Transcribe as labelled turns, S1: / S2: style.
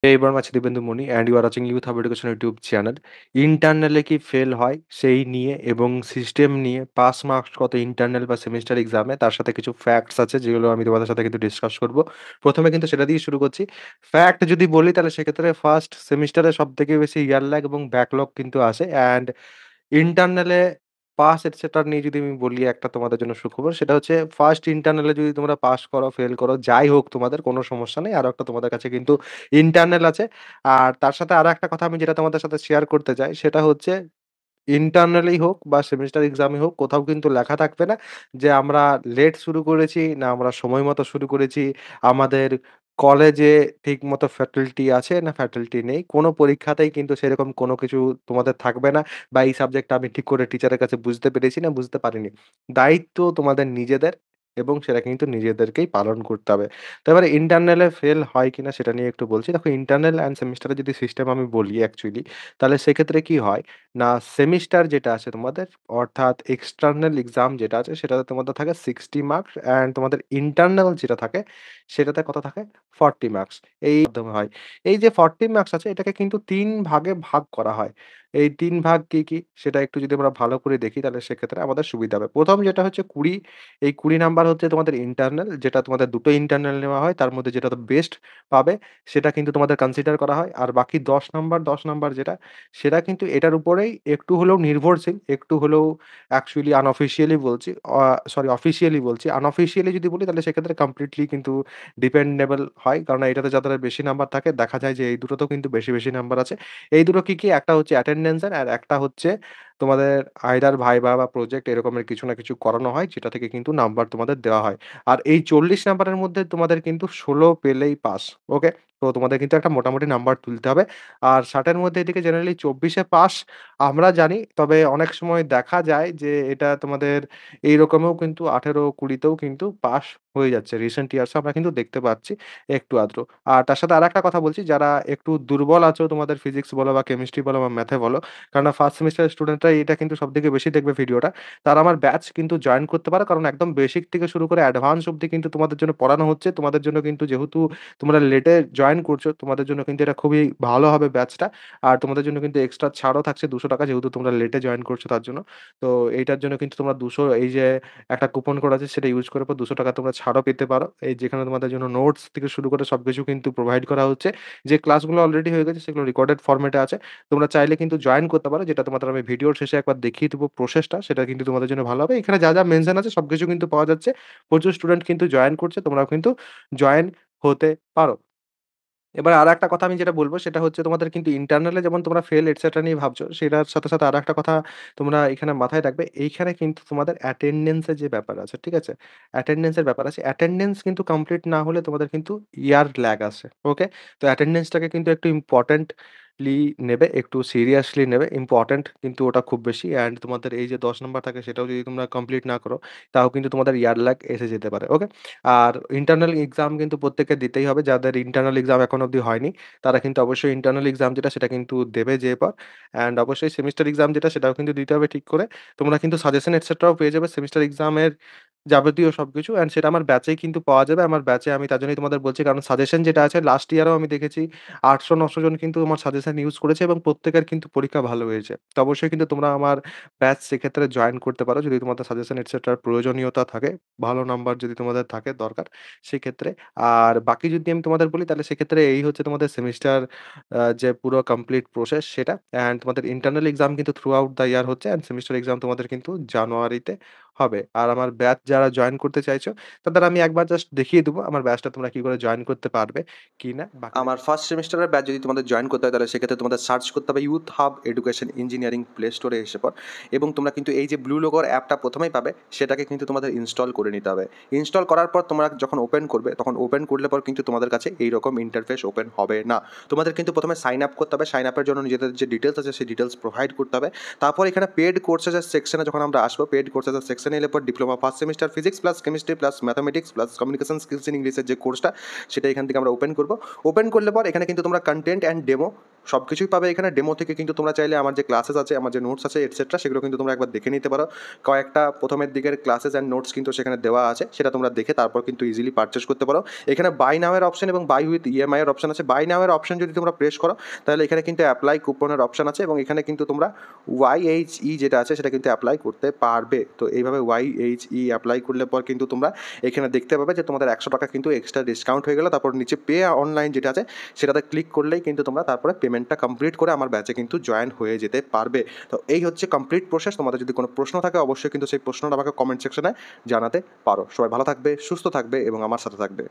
S1: Hey everyone, I'm Dibendu Moni and you are watching Youth Hub Education YouTube channel. ইন্টারনালে কি fail হয় সেই নিয়ে এবং সিস্টেম নিয়ে পাস মার্কস কত ইন্টারনাল বা সেমিস্টার এক্সামে তার সাথে কিছু ফ্যাক্টস আছে যেগুলো আমি তোমাদের সাথে কিন্তু ডিসকাস করব। প্রথমে কিন্তু সেটা দিয়ে শুরু করছি। ফ্যাক্ট যদি বলি তাহলে সেক্ষেত্রে ফার্স্ট সেমিস্টারে সবথেকে বেশি ইয়ার ল্যাগ এবং ব্যাকলগ কিন্তু আসে অ্যান্ড ইন্টারনালে পাস এটসেট্রা নিয়ে যদি আমি বলি একটা তোমাদের জন্য সুখবর সেটা হচ্ছে ফার্স্ট ইন্টারনালে যদি তোমরা পাস করো, ফেল করো, যাই হোক তোমাদের কোনো সমস্যা নেই। আরো একটা তোমাদের কাছে কিন্তু ইন্টারনাল আছে। আর তার সাথে আরো একটা কথা আমি যেটা তোমাদের সাথে শেয়ার করতে চাই সেটা হচ্ছে ইন্টারনালি হোক বা সেমিস্টার এক্সামই হোক কোথাও কিন্তু লেখা থাকবে না যে আমরা লেট শুরু করেছি না আমরা সময় মতো শুরু করেছি। আমাদের কলেজে ঠিকমতো ফ্যাকাল্টি আছে না ফ্যাকাল্টি নেই। কোনো পরীক্ষাতেই কিন্তু সেরকম কোনো কিছু তোমাদের থাকবে না বা এই সাবজেক্টটা আমি ঠিক করে টিচারের কাছে বুঝতে পেরেছি না বুঝতে পারিনি। দায়িত্ব তোমাদের নিজেদের এবং সেটা কিন্তু নিজেদেরকেই পালন করতে হবে। তো এবারে ইন্টারনালে ফেল হয় কিনা সেটা নিয়ে একটু বলছি। দেখো ইন্টারনাল অ্যান্ড সেমিস্টারের যদি সিস্টেম আমি বলি অ্যাকচুয়ালি তাহলে সেক্ষেত্রে কি হয় না সেমিস্টার যেটা আছে তোমাদের অর্থাৎ এক্সটার্নাল এক্সাম যেটা আছে সেটাতে তোমাদের থাকে 60 মার্কস অ্যান্ড তোমাদের ইন্টারনাল যেটা থাকে সেটাতে কত থাকে 40 মার্কস। এই মাধ্যমে হয়। এই যে 40 মার্কস আছে এটাকে কিন্তু ৩ ভাগে ভাগ করা হয়। এই ৩ ভাগ কি, কি? সেটা একটু যদি আমরা ভালো করে দেখি তাহলে সেক্ষেত্রে আমাদের সুবিধা হবে। ১ম যেটা হচ্ছে ২০ এই ২০ নাম্বার হচ্ছে তোমাদের ইন্টারনাল যেটা তোমাদের ২ টো ইন্টারনাল নেওয়া হয়। তার মধ্যে যেটা বেস্ট পাবে সেটা কিন্তু তোমাদের কনসিডার করা হয়। আর বাকি ১০ নাম্বার যেটা সেটা কিন্তু এটার উপরেই একটু হলেও নির্ভরশীল, একটু হলেও অ্যাকচুয়ালি আনঅফিসিয়ালি বলছি, সরি অফিসিয়ালি বলছি। আনঅফিসিয়ালি যদি বলি তাহলে সেক্ষেত্রে কমপ্লিটলি কিন্তু ডিপেন্ডেবল হয়। কারণ এটাতে যাদের বেশি নাম্বার থাকে দেখা যায় যে এই দুটোতেও কিন্তু বেশি, বেশি নাম্বার আছে। এই দুটো কি, কি? একটা হচ্ছে অ্যাটেন্ডেন্স এর আর একটা হচ্ছে তোমাদের আইদার ভাইভা বা প্রজেক্ট এরকমের কিছু না কিছু করানো হয় যেটা থেকে কিন্তু নাম্বার তোমাদের দেওয়া হয়। আর এই ৪০ নাম্বারের মধ্যে তোমাদের কিন্তু ১৬ পেলেই পাস। ওকে? তো তোমাদের কিন্তু একটা মোটামুটি নাম্বার তুলতে হবে। আর ৬০ এর মধ্যে এদিকে জেনারেলি ২৪ এ পাস আমরা জানি। তবে অনেক সময় দেখা যায় যে এটা তোমাদের এইরকমেও কিন্তু ১৮-২০ তেও কিন্তু পাস হয়ে যাচ্ছে। রিসেন্ট ইয়ার্স এ আমরা কিন্তু দেখতে পাচ্ছি একটু আধটু। আর তার সাথে আরেকটা কথা বলছি যারা একটু দুর্বল আছো তোমাদের ফিজিক্স বলো বা কেমিস্ট্রি বলো বা ম্যাথে বলো। কেননা ফার্স্ট সেমেস্টারের স্টুডেন্টরা এটা কিন্তু সবথেকে বেশি দেখবে ভিডিওটা। তারা আমার ব্যাচ কিন্তু জয়েন করতে পারো। কারণ একদম বেসিক থেকে শুরু করে অ্যাডভান্স অব্দি কিন্তু তোমাদের জন্য পড়ানো হচ্ছে। তোমাদের জন্য কিন্তু যেহেতু তোমরা লেটে জয়েন করছো, তোমাদের জন্য কিন্তু এটা খুবই ভালো হবে ব্যাচটা। আর তোমাদের জন্য কিন্তু এক্সট্রা ছাড়ও থাকছে ৳২০০ যেহেতু তোমরা লেটে জয়েন করছো তার জন্য। তো এইটার জন্য কিন্তু তোমরা ২০০ এই যে একটা কুপন কোড আছে সেটা ইউজ করার পর ৳২০০ তোমরা ছাড়ও পেতে পারো। এই যেখানে তোমাদের জন্য নোটস থেকে শুরু করে সবকিছু কিন্তু প্রোভাইড করা হচ্ছে। যে ক্লাসগুলো অলরেডি হয়ে গেছে সেগুলো রেকর্ডেড ফরম্যাটে আছে। তোমরা চাইলে কিন্তু জয়েন করতে পারো যেটা তোমাদের আমি ভিডিওর শেষে একবার দেখিয়ে দেব প্রসেসটা সেটা কিন্তু তোমাদের জন্য ভালো হবে। এখানে যা, যা মেনশন আছে সবকিছু কিন্তু পাওয়া যাচ্ছে। প্রচুর স্টুডেন্ট কিন্তু জয়েন করছে। তোমরাও কিন্তু জয়েন হতে পারো। এবার আরেকটা কথা আমি যেটা বলব সেটা হচ্ছে তোমাদের কিন্তু ইন্টারনালে যেমন তোমরা ফেল এটসেট্রা নিয়ে ভাবছো, সেটার সাথে, সাথে আরেকটা কথা তোমরা এখানে মাথায় রাখবে। এইখানে কিন্তু তোমাদের অ্যাটেন্ডেন্স এর যে ব্যাপার আছে, ঠিক আছে? অ্যাটেন্ডেন্স এর ব্যাপার আছে। অ্যাটেন্ডেন্স কিন্তু কমপ্লিট না হলে তোমাদের কিন্তু ইয়ার ল্যাগ আছে। ওকে? তো অ্যাটেন্ডেন্সটাকে কিন্তু একটু ইম্পোর্টেন্টলি নেবে, একটু সিরিয়াসলি নেবে। ইম্পোর্টেন্ট কিন্তু ওটা খুব বেশি অ্যান্ড তোমাদের এই যে ১০ নাম্বার থাকে সেটাও যদি তোমরা কমপ্লিট না করো, তাও কিন্তু তোমাদের ইয়ার ল্যাগ এসে যেতে পারে। ওকে? আর ইন্টারনাল এক্সাম কিন্তু প্রত্যেককে দিতেই হবে। যাদের ইন্টারনাল এক্সাম এখনো অব্দি হয়নি, তারা কিন্তু অবশ্যই ইন্টারনাল এক্সাম যেটা সেটা কিন্তু দেবে যেয়ে পর। অ্যান্ড অবশ্যই সেমিস্টার এক্সাম যেটা সেটাও কিন্তু দিতে হবে ঠিক করে। তোমরা কিন্তু সাজেশন এটসেট্রাও পেয়ে যাবে সেমিস্টার এক্সামের যাবতীয় সবকিছু অ্যান্ড সেটা আমার ব্যাচেই কিন্তু পাওয়া যাবে। আমার ব্যাচে আমি তার জন্যই তোমাদের বলছি কারণ সাজেশন যেটা আছে লাস্ট ইয়ারেও আমি দেখেছি ৮০০-৯০০ জন কিন্তু আমার সাজেশন ইউজ করেছে এবং প্রত্যেকের কিন্তু পরীক্ষা ভালো হয়েছে। তো অবশ্যই কিন্তু তোমরা আমার ব্যাচ সেক্ষেত্রে জয়েন করতে পারো যদি তোমাদের সাজেশন এটসেট্রার প্রয়োজনীয়তা থাকে। ভালো নাম্বার যদি তোমাদের থাকে দরকার সেক্ষেত্রে। আর বাকি যদি আমি তোমাদের বলি তাহলে সেক্ষেত্রে এই হচ্ছে তোমাদের সেমিস্টার যে পুরো কমপ্লিট প্রসেস সেটা। অ্যান্ড তোমাদের ইন্টারনাল এক্সাম কিন্তু থ্রু আউট দ্য ইয়ার হচ্ছে অ্যান্ড সেমিস্টার এক্সাম তোমাদের কিন্তু জানুয়ারিতে হবে। আর আমার ব্যাচ যারা জয়েন করতে চাইছো তাদের আমি একবার জাস্ট দেখিয়ে দেবো আমার ব্যাচটা তোমরা কি করে জয়েন করতে পারবে কিনা। আমার ফার্স্ট সেমেস্টারের ব্যাচ যদি তোমাদের জয়েন করতে হয় তাহলে সেক্ষেত্রে তোমাদের সার্চ করতে হবে youth hub education engineering play স্টোরে এসে পর এবং তোমরা কিন্তু এই যে ব্লু লোগোর অ্যাপটা প্রথমেই পাবে সেটাকে কিন্তু তোমাদের ইনস্টল করে নিতে হবে। ইনস্টল করার পর তোমরা যখন ওপেন করবে তখন ওপেন করলে পর কিন্তু তোমাদের কাছে এইরকম ইন্টারফেস ওপেন হবে না। তোমাদের কিন্তু প্রথমে সাইন আপ করতে হবে। সাইন আপের জন্য নিজেদের যে ডিটেলস আছে সেই ডিটেলস প্রোভাইড করতে হবে। তারপর এখানে পেড কোর্সেসের সেকশনে যখন আমরা আসবো পেড কোর্সেসের সেকশনে এলে পর diploma first semester physics plus chemistry plus mathematics plus communication skills in ইংলিশের যে কোর্সটা সেটা এখান থেকে আমরা ওপেন করব। ওপেন করলে পর এখানে কিন্তু তোমরা কনটেন্ট অ্যান্ড ডেমো
S2: সব কিছুই পাবে এখানে। ডেমো থেকে কিন্তু তোমরা চাইলে আমার যে ক্লাসেস আছে, আমার যে নোটস আছে এটসেট্রা, সেগুলো কিন্তু তোমরা একবার দেখে নিতে পারো। কয়েকটা প্রথমের দিকের ক্লাসেস অ্যান্ড নোটস কিন্তু সেখানে দেওয়া আছে, সেটা তোমরা দেখে তারপর কিন্তু ইজিলি পারচেস করতে পারো। এখানে বাই নাও এর অপশন এবং বাই উইথ ইএমআই এর অপশন আছে। বাই নাও এর অপশন যদি তোমরা প্রেস করো তাহলে এখানে কিন্তু অ্যাপ্লাই কুপনের অপশন আছে এবং এখানে কিন্তু তোমরা ওয়াইএইচই যেটা আছে সেটা কিন্তু অ্যাপ্লাই করতে পারবে। তো এইভাবে ওয়াইএইচই অ্যাপ্লাই করলে পর কিন্তু তোমরা এখানে দেখতে পাবে যে তোমাদের 100 টাকা কিন্তু এক্সট্রা ডিসকাউন্ট হয়ে গেল। তারপর নিচে পে অনলাইন যেটা আছে সেটাতে ক্লিক করলেই কিন্তু তোমরা তারপরে পেমেন্টটা কমপ্লিট করে আমার ব্যাচে কিন্তু জয়েন হয়ে যেতে পারবে। তো এই হচ্ছে কমপ্লিট প্রসেস। তোমাদের যদি কোনো প্রশ্ন থাকে অবশ্যই কিন্তু সেই প্রশ্নটা আমাকে কমেন্ট সেকশনে জানাতে পারো। সবাই ভালো থাকবে, সুস্থ থাকবে এবং আমার সাথে থাকবে।